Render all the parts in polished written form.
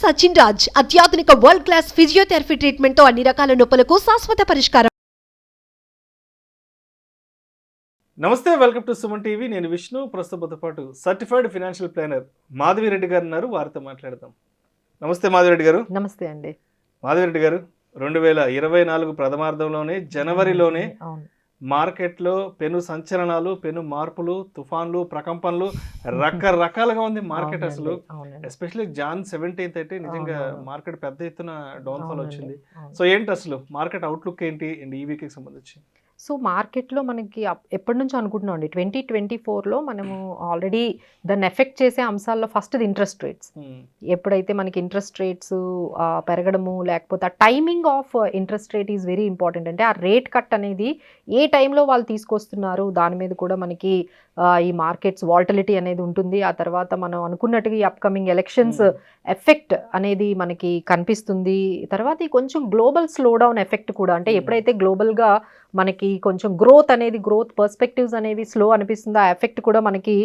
సచిన్ రాజ్ అత్యాధునిక world class physiotherapy treatment తో అన్ని రకాల నొప్పులకు శాశ్వత పరిష్కారం. నమస్తే, వెల్కమ్ టు సుమన్ టీవీ. నేను విష్ణు. ప్రస్తుతంతో పాటు సర్టిఫైడ్ ఫైనాన్షియల్ ప్లానర్ మాధవిరెడ్డి గారు ఉన్నారు. వారితో మాట్లాడదాం. నమస్తే మాధవిరెడ్డి గారు. నమస్తే అండి. మాధవిరెడ్డి గారు, 2024 ప్రథమార్థంలోనే జనవరిలోనే మార్కెట్లో పెను సంచలనాలు, పెను మార్పులు, తుఫాన్లు, ప్రకంపనలు రకరకాలుగా ఉంది మార్కెట్. అసలు ఎస్పెషల్లీ Jan 17th అయితే నిజంగా మార్కెట్ పెద్ద ఎత్తున డౌన్ఫాల్ వచ్చింది. సో ఏంటి అసలు మార్కెట్ అవుట్లుక్ ఏంటి ఈ వీక్కి సంబంధించి? సో మార్కెట్లో మనకి ఎప్పటి నుంచో అనుకుంటున్నాం అండి, 2024లో మనము ఆల్రెడీ దాన్ని ఎఫెక్ట్ చేసే అంశాల్లో ఫస్ట్ది ఇంట్రెస్ట్ రేట్స్. ఎప్పుడైతే మనకి ఇంట్రెస్ట్ రేట్స్ పెరగడము, లేకపోతే ఆ timing of interest rate is very important. అంటే ఆ రేట్ కట్ అనేది ఏ టైంలో వాళ్ళు తీసుకొస్తున్నారు, దాని మీద కూడా మనకి ఈ మార్కెట్స్ వాల్టిలిటీ అనేది ఉంటుంది. ఆ తర్వాత మనం అనుకున్నట్టుగా ఈ అప్కమింగ్ ఎలక్షన్స్ ఎఫెక్ట్ అనేది మనకి కనిపిస్తుంది. తర్వాత ఈ కొంచెం గ్లోబల్ స్లో డౌన్ ఎఫెక్ట్ కూడా, అంటే ఎప్పుడైతే గ్లోబల్గా మనకి కొంచెం గ్రోత్ పర్స్పెక్టివ్స్ అనేవి స్లో అనిపిస్తుంది, ఆ ఎఫెక్ట్ కూడా మనకి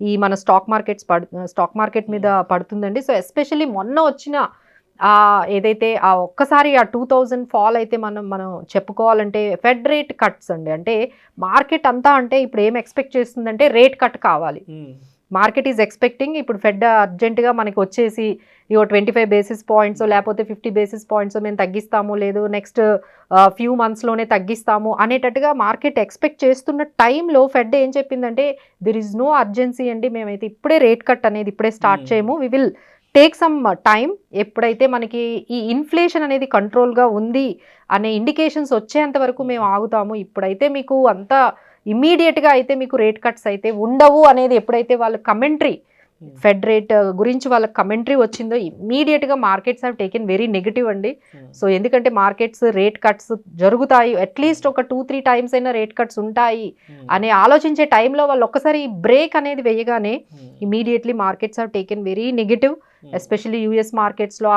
ఈ మన స్టాక్ మార్కెట్ మీద పడుతుందండి. సో ఎస్పెషల్లీ మొన్న వచ్చిన ఏదైతే ఒక్కసారి 2000 ఫాల్ అయితే మనం చెప్పుకోవాలంటే ఫెడ్ రేట్ కట్స్ అండి. అంటే మార్కెట్ అంతా అంటే ఇప్పుడు ఏం ఎక్స్పెక్ట్ చేస్తుందంటే రేట్ కట్ కావాలి. మార్కెట్ ఈజ్ ఎక్స్పెక్టింగ్ ఇప్పుడు ఫెడ్ అర్జెంటుగా మనకి వచ్చేసి 25 బేసిస్ పాయింట్స్ లేకపోతే 50 బేసిస్ పాయింట్స్ మేము తగ్గిస్తాము, లేదు నెక్స్ట్ ఫ్యూ మంత్స్లోనే తగ్గిస్తాము అనేటట్టుగా మార్కెట్ ఎక్స్పెక్ట్ చేస్తున్న టైంలో ఫెడ్ ఏం చెప్పిందంటే దిర్ ఈజ్ నో అర్జెన్సీ అండి, మేమైతే ఇప్పుడే రేట్ కట్ అనేది ఇప్పుడే స్టార్ట్ చేయము, we will take some time. ఎప్పుడైతే మనకి ఈ ఇన్ఫ్లేషన్ అనేది కంట్రోల్గా ఉంది అనే ఇండికేషన్స్ వచ్చేంత వరకు మేము ఆగుతాము, ఇప్పుడైతే మీకు అంత ఇమ్మీడియట్గా అయితే మీకు రేట్ కట్స్ అయితే ఉండవు అనేది ఎప్పుడైతే వాళ్ళ కమెంటరీ ఫెడ్ రేట్ గురించి వాళ్ళకి కమెంటరీ వచ్చిందో ఇమ్మీడియట్గా markets have taken very negative అండి. సో ఎందుకంటే మార్కెట్స్ రేట్ కట్స్ జరుగుతాయి, అట్లీస్ట్ ఒక 2-3 టైమ్స్ అయినా రేట్ కట్స్ ఉంటాయి అనే ఆలోచించే టైంలో వాళ్ళు ఒక్కసారి బ్రేక్ అనేది వేయగానే immediately markets have taken very negative. Especially US మార్కెట్స్లో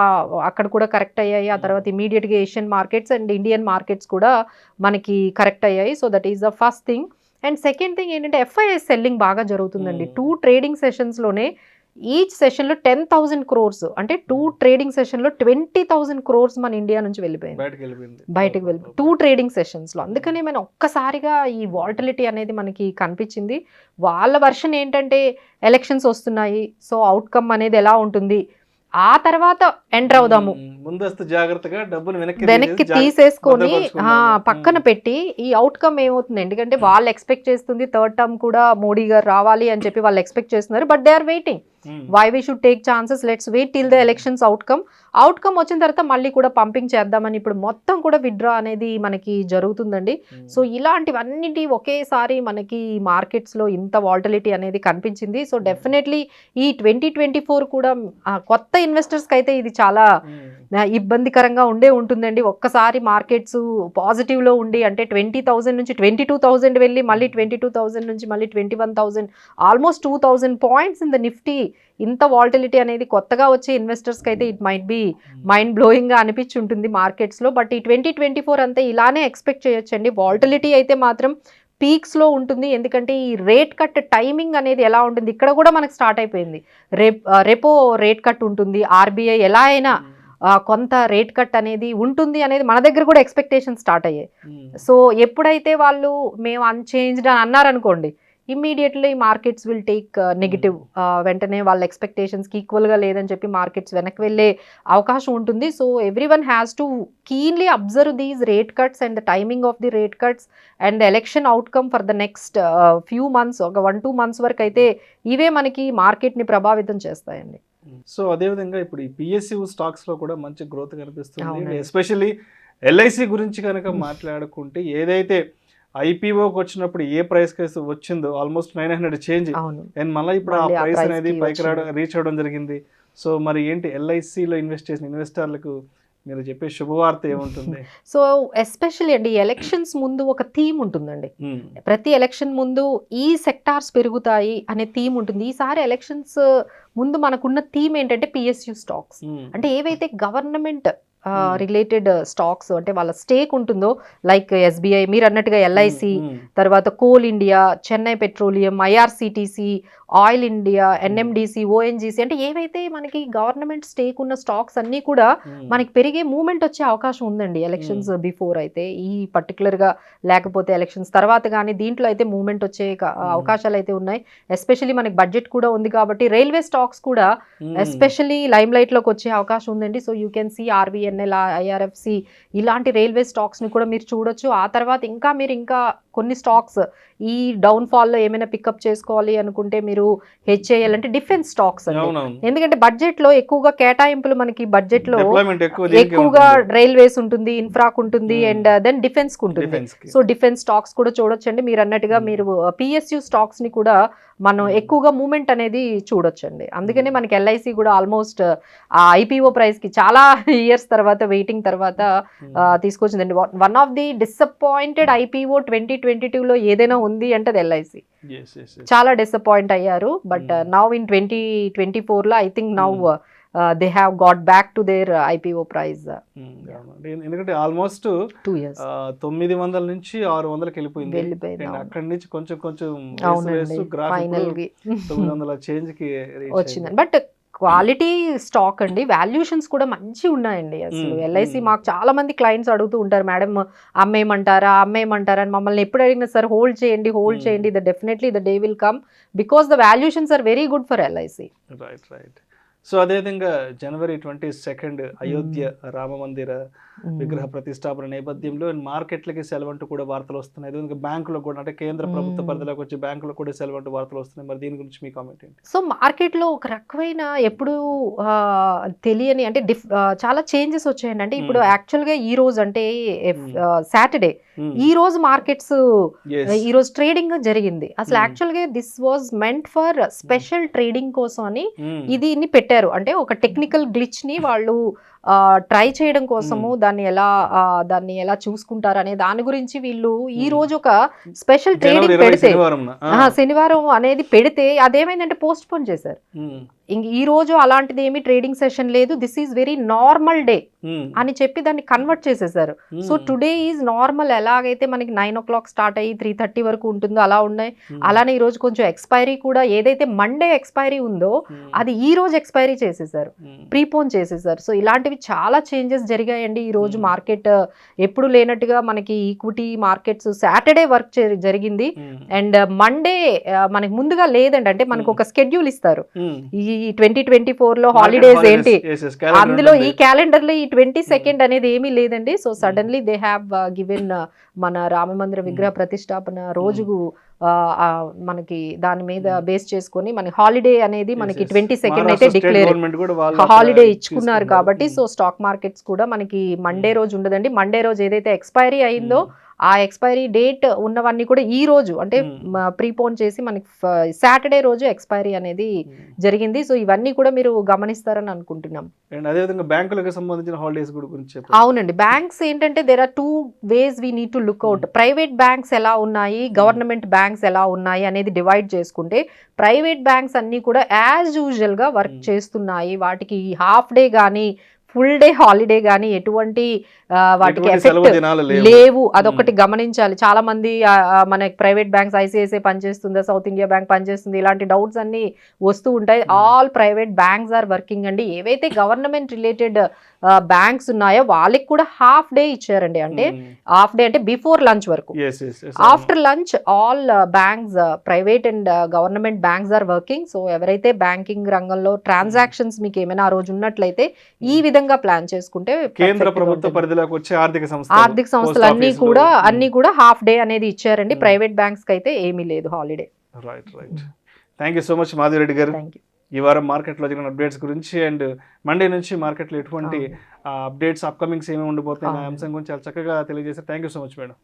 అక్కడ కూడా కరెక్ట్ అయ్యాయి. ఆ తర్వాత ఇమీడియట్గా Asian markets and Indian markets కూడా మనకి కరెక్ట్ అయ్యాయి. So that is the first thing. And second thing ఏంటంటే FIIs సెల్లింగ్ బాగా జరుగుతుందండి. 2 ట్రేడింగ్ సెషన్స్లోనే ఈచ్ సెషన్లో 10,000 crores, అంటే 2 ట్రేడింగ్ సెషన్లో 20,000 crores మన ఇండియా నుంచి బయటకు వెళ్ళి 2 ట్రేడింగ్ సెషన్స్లో. అందుకనే మనం ఒక్కసారిగా ఈ వాల్టిలిటీ అనేది మనకి కనిపించింది. వాళ్ళ వర్షన్ ఏంటంటే ఎలక్షన్స్ వస్తున్నాయి, సో అవుట్కమ్ అనేది ఎలా ఉంటుంది, ఆ తర్వాత ఎంటర్ అవుదాము, ముందస్తు జాగ్రత్తగా డబ్బులు వెనక్కి తీసేసుకొని పక్కన పెట్టి ఈ అవుట్కమ్ ఏమవుతుంది, ఎందుకంటే వాళ్ళు ఎక్స్పెక్ట్ చేస్తుంది థర్డ్ టర్మ్ కూడా మోడీ గారు రావాలి అని చెప్పి వాళ్ళు ఎక్స్పెక్ట్ చేస్తున్నారు. But they are waiting, why we should take chances, let's wait till the elections outcome వచ్చిన తర్వాత మళ్ళీ కూడా పంపింగ్ చేద్దామని ఇప్పుడు మొత్తం కూడా విత్డ్రా అనేది మనకి జరుగుతుందండి. సో ఇలాంటివన్నిటి ఒకేసారి మనకి మార్కెట్స్లో ఇంత వాల్టిలిటీ అనేది కనిపించింది. సో డెఫినెట్లీ ఈ 2024 కూడా కొత్త ఇన్వెస్టర్స్కి అయితే ఇది చాలా ఇబ్బందికరంగా ఉంటుందండి. ఒక్కసారి మార్కెట్స్ పాజిటివ్లో ఉండి అంటే 20,000 నుంచి 22,000 వెళ్ళి మళ్ళీ 22,000 నుంచి మళ్ళీ 21,000, almost 2,000 points in the Nifty. ఇంత వాల్టిలిటీ అనేది కొత్తగా వచ్చే ఇన్వెస్టర్స్కి అయితే ఇట్ మైట్ బి మైండ్ బ్లోయింగ్గా అనిపించి ఉంటుంది మార్కెట్స్లో. బట్ ఈ 2024 అంతా ఇలానే ఎక్స్పెక్ట్ చేయొచ్చండి. వాల్టిలిటీ అయితే మాత్రం పీక్స్లో ఉంటుంది, ఎందుకంటే ఈ రేట్ కట్ టైమింగ్ అనేది ఎలా ఉంటుంది ఇక్కడ కూడా మనకు స్టార్ట్ అయిపోయింది. రెపో రేట్ కట్ ఉంటుంది, RBI ఎలా అయినా కొంత రేట్ కట్ అనేది ఉంటుంది అనేది మన దగ్గర కూడా ఎక్స్పెక్టేషన్ స్టార్ట్ అయ్యాయి. సో ఎప్పుడైతే వాళ్ళు మేము అన్చేంజ్డ్ అని అన్నారనుకోండి, immediately markets will take negative. వెంటనే వాళ్ళ ఎక్స్పెక్టేషన్స్కి ఈక్వల్గా లేదని చెప్పి మార్కెట్స్ వెనక్కి వెళ్ళే అవకాశం ఉంటుంది. So everyone has to keenly observe these rate cuts and the timing of the rate cuts and the election outcome for the next few months, ఒక 1-2 months వరకు అయితే ఇవే మనకి మార్కెట్ని ప్రభావితం చేస్తాయండి. సో అదేవిధంగా ఇప్పుడు ఈ PSU స్టాక్స్లో కూడా మంచి గ్రోత్ కనిపిస్తుంది. ఎస్పెషల్లీ LIC గురించి కనుక మాట్లాడుకుంటే ఏదైతే IPOకి వచ్చినప్పుడు ఏ ప్రైస్ కేసు వచ్చిందో ఆల్మోస్ట్ 900 చేంజ్, అండ్ మళ్ళీ ఇప్పుడు ఆ ప్రైస్ అనేది పైకి రీచ్ అవ్వడం జరిగింది. సో మరి ఏంటి LICలో ఇన్వెస్ట్ చేసిన ఇన్వెస్టర్లకు మీరు చెప్పే శుభవార్త ఏముంటుంది? సో ఎస్పెషల్లీ అండి ఎలక్షన్స్ ముందు ఒక థీమ్ ఉంటుందండి. ప్రతి ఎలక్షన్ ముందు ఈ సెక్టార్స్ పెరుగుతాయి అనే థీమ్ ఉంటుంది. ఈసారి ఎలక్షన్స్ ముందు మనకున్న థీమ్ ఏంటంటే PSU స్టాక్స్, అంటే ఏవైతే గవర్నమెంట్ రిలేటెడ్ స్టాక్స్ అంటే వాళ్ళ స్టేక్ ఉంటుందో, లైక్ SBI మీరు అన్నట్టుగా LIC, తర్వాత coal India, Chennai petroleum, IRCTC, oil India, NMDC, ONGC అంటే ఏవైతే మనకి గవర్నమెంట్ స్టేక్ ఉన్న స్టాక్స్ అన్నీ కూడా మనకి పెరిగే మూమెంట్ వచ్చే అవకాశం ఉందండి ఎలక్షన్స్ బిఫోర్ అయితే, ఈ పర్టికులర్గా లేకపోతే ఎలక్షన్స్ తర్వాత కానీ దీంట్లో అయితే మూమెంట్ వచ్చే అవకాశాలు అయితే ఉన్నాయి. ఎస్పెషల్లీ మనకి బడ్జెట్ కూడా ఉంది కాబట్టి రైల్వే స్టాక్స్ కూడా ఎస్పెషల్లీ లైమ్ లైట్లోకి వచ్చే అవకాశం ఉందండి. So you can see RVNL, IRFC ఇలాంటి రైల్వే స్టాక్స్ని కూడా మీరు చూడొచ్చు. ఆ తర్వాత ఇంకా కొన్ని స్టాక్స్ ఈ డౌన్ఫాల్లో ఏమైనా పికప్ చేసుకోవాలి అనుకుంటే మీరు హెచ్ఏఎల్ అంటే డిఫెన్స్ స్టాక్స్ అండి. ఎందుకంటే బడ్జెట్లో ఎక్కువగా కేటాయింపులు మనకి బడ్జెట్లో ఎక్కువగా రైల్వేస్ ఉంటుంది, ఇన్ఫ్రాక్ ఉంటుంది, అండ్ దెన్ డిఫెన్స్ ఉంటుంది. సో డిఫెన్స్ స్టాక్స్ కూడా చూడొచ్చండి. మీరు అన్నట్టుగా మీరు పిఎస్యు స్టాక్స్ ని కూడా మనం ఎక్కువగా మూమెంట్ అనేది చూడొచ్చండి. అందుకనే మనకి ఎల్ఐసి కూడా ఆల్మోస్ట్ ఆ ఐపీఓ ప్రైస్ కి చాలా ఇయర్స్ తర్వాత వెయిటింగ్ తర్వాత తీసుకొచ్చిందండి. One of the disappointed IPO 2022లో ఏదైనా ఉంది అంటే అది ఎల్ఐసి. చాలా డిసప్పాయింట్ అయ్యారు. బట్ నౌ ఇన్ 2024లో I think now they have got back to their IPO price. ఎందుకంటే ఆల్మోస్ట్ 2 years 900 నుంచి 600కి వెళ్ళిపోయింది. అక్కడి నుంచి కొంచెం వచ్చింది. బట్ క్వాలిటీ స్టాక్ అండి, వాల్యుయేషన్స్ కూడా మంచి ఉన్నాయండి. అసలు ఎల్ఐసి మాకు చాలా మంది క్లయింట్స్ అడుగుతూ ఉంటారు, మేడం అమ్మేయమంటారా అని మమ్మల్ని ఎప్పుడు అడిగినా సార్ హోల్డ్ చేయండి, definitely the day will come because the valuations are very good for LIC. Right. So అదేవిధంగా January 22 అయోధ్య రామ మందిర విగ్రహ ప్రతిష్టాపన నేపథ్యంలో మార్కెట్లకి సెలవంటూ కూడా వార్తలు వస్తున్నాయి. బ్యాంకులో కూడా అంటే కేంద్ర ప్రభుత్వ పరిధిలోకి వచ్చి బ్యాంకులో కూడా సెలవంటూ వార్తలు వస్తున్నాయి. మరి దీని గురించి మీ కామెంట్ ఏంటి? సో మార్కెట్లో ఒక రకమైన ఎప్పుడు తెలియని అంటే చాలా చేంజెస్ వచ్చాయండి. అంటే ఇప్పుడు యాక్చువల్గా ఈ రోజు అంటే సాటర్డే ఈ రోజు మార్కెట్స్ ఈ రోజు ట్రేడింగ్ జరిగింది. అసలు యాక్చువల్గా this was meant for special trading కోసం అని ఇది పెట్టారు. అంటే ఒక టెక్నికల్ గ్లిచ్ ని వాళ్ళు ట్రై చేయడం కోసము దాన్ని ఎలా చూసుకుంటారు అనే దాని గురించి వీళ్ళు ఈ రోజు ఒక స్పెషల్ ట్రేడింగ్ పెడితే శనివారం అనేది పెడితే అదేమైందంటే పోస్ట్ పోన్ చేశారు. ఇంక ఈ రోజు అలాంటిది ఏమి ట్రేడింగ్ సెషన్ లేదు, this is very normal day అని చెప్పి దాన్ని కన్వర్ట్ చేసేసారు. సో టుడే ఈజ్ నార్మల్, ఎలాగైతే మనకి 9 o'clock స్టార్ట్ అయ్యి 3:30 వరకు ఉంటుందో అలా ఉన్నాయి. అలానే ఈ రోజు కొంచెం ఎక్స్పైరీ కూడా ఏదైతే మండే ఎక్స్పైరీ ఉందో అది ఈ రోజు ఎక్స్పైరీ చేసేసారు, ప్రీపోన్ చేసేసారు. సో ఇలాంటివి చాలా చేంజెస్ జరిగాయండి ఈ రోజు. మార్కెట్ ఎప్పుడు లేనట్టుగా మనకి ఈక్విటీ మార్కెట్స్ సాటర్డే వర్క్ జరిగింది అండ్ మండే మనకి ముందుగా లేదండి. అంటే మనకు ఒక స్కెడ్యూల్ ఇస్తారు. ఈ 2024లో హాలిడేస్ ఏంటి, అందులో ఈ క్యాలెండర్ లో ఈ 22nd అనేది ఏమీ లేదండి. So suddenly they have given మన రామమందిర విగ్రహ ప్రతిష్టాపన రోజు మనకి దాని మీద బేస్ చేసుకొని మన హాలిడే అనేది మనకి 22nd అయితే డిక్లేర్ హాలిడే ఇచ్చుకున్నారు కాబట్టి సో స్టాక్ మార్కెట్స్ కూడా మనకి మండే రోజు ఉండదండి. మండే రోజు ఏదైతే ఎక్స్పైరీ అయిందో ఆ ఎక్స్పైరీ డేట్ ఉన్నవన్నీ కూడా ఈ రోజు అంటే ప్రీపోన్ చేసి మనకి సాటర్డే రోజు ఎక్స్పైరీ అనేది జరిగింది. సో ఇవన్నీ కూడా మీరు గమనిస్తారని అనుకుంటున్నాం. అదేవిధంగా బ్యాంకులకు సంబంధించిన హాలిడేస్ గురించి అవునండి. బ్యాంక్స్ ఏంటంటే there are 2 ways we need to look out. Private banks ఎలా ఉన్నాయి, గవర్నమెంట్ బ్యాంక్స్ ఎలా ఉన్నాయి అనేది డివైడ్ చేసుకుంటే ప్రైవేట్ బ్యాంక్స్ అన్ని కూడా యాజ్ యూజువల్ గా వర్క్ చేస్తున్నాయి. వాటికి హాఫ్ డే కానీ ఫుల్ డే హాలిడే కానీ ఎటువంటి వాటికి ఎఫెక్ట్ లేవు. అదొకటి గమనించాలి. చాలా మంది మన ప్రైవేట్ బ్యాంక్స్ ఐసిఐసిఐ పనిచేస్తుందా, సౌత్ ఇండియా బ్యాంక్ పనిచేస్తుంది, ఇలాంటి డౌట్స్ అన్ని వస్తూ ఉంటాయి. All private banks are working అండి. ఏవైతే గవర్నమెంట్ రిలేటెడ్ బ్యాంక్స్ ఉన్నాయో వాళ్ళకి కూడా హాఫ్ డే ఇచ్చారండి. అంటే హాఫ్ డే అంటే బిఫోర్ లంచ్ వరకు. After lunch all banks, private and government banks are working. So ఎవరైతే బ్యాంకింగ్ రంగంలో ట్రాన్సాక్షన్స్ మీకు ఏమైనా ఆ రోజు ఉన్నట్లయితే ఈ విధంగా ప్లాన్ చేసుకుంటే కేంద్ర ప్రభుత్వ పరిధిలోకి వచ్చే ఆర్థిక సంస్థలు అన్ని కూడా హాఫ్ డే అనేది ఇచ్చారండి. ప్రైవేట్ బ్యాంక్స్ కి అయితే ఏమీ లేదు holiday. Right. Thank you so much Madhavi Reddy గారు. ఈ వారం మార్కెట్లో జరిగిన అప్డేట్స్ గురించి అండ్ మండే నుంచి మార్కెట్లో ఎటువంటి అప్డేట్స్ అప్కమింగ్స్ ఏమేమి ఉండబోతున్నాయి అనే అంశం గురించి చాలా చక్కగా తెలియజేశారు. Thank you so much madam.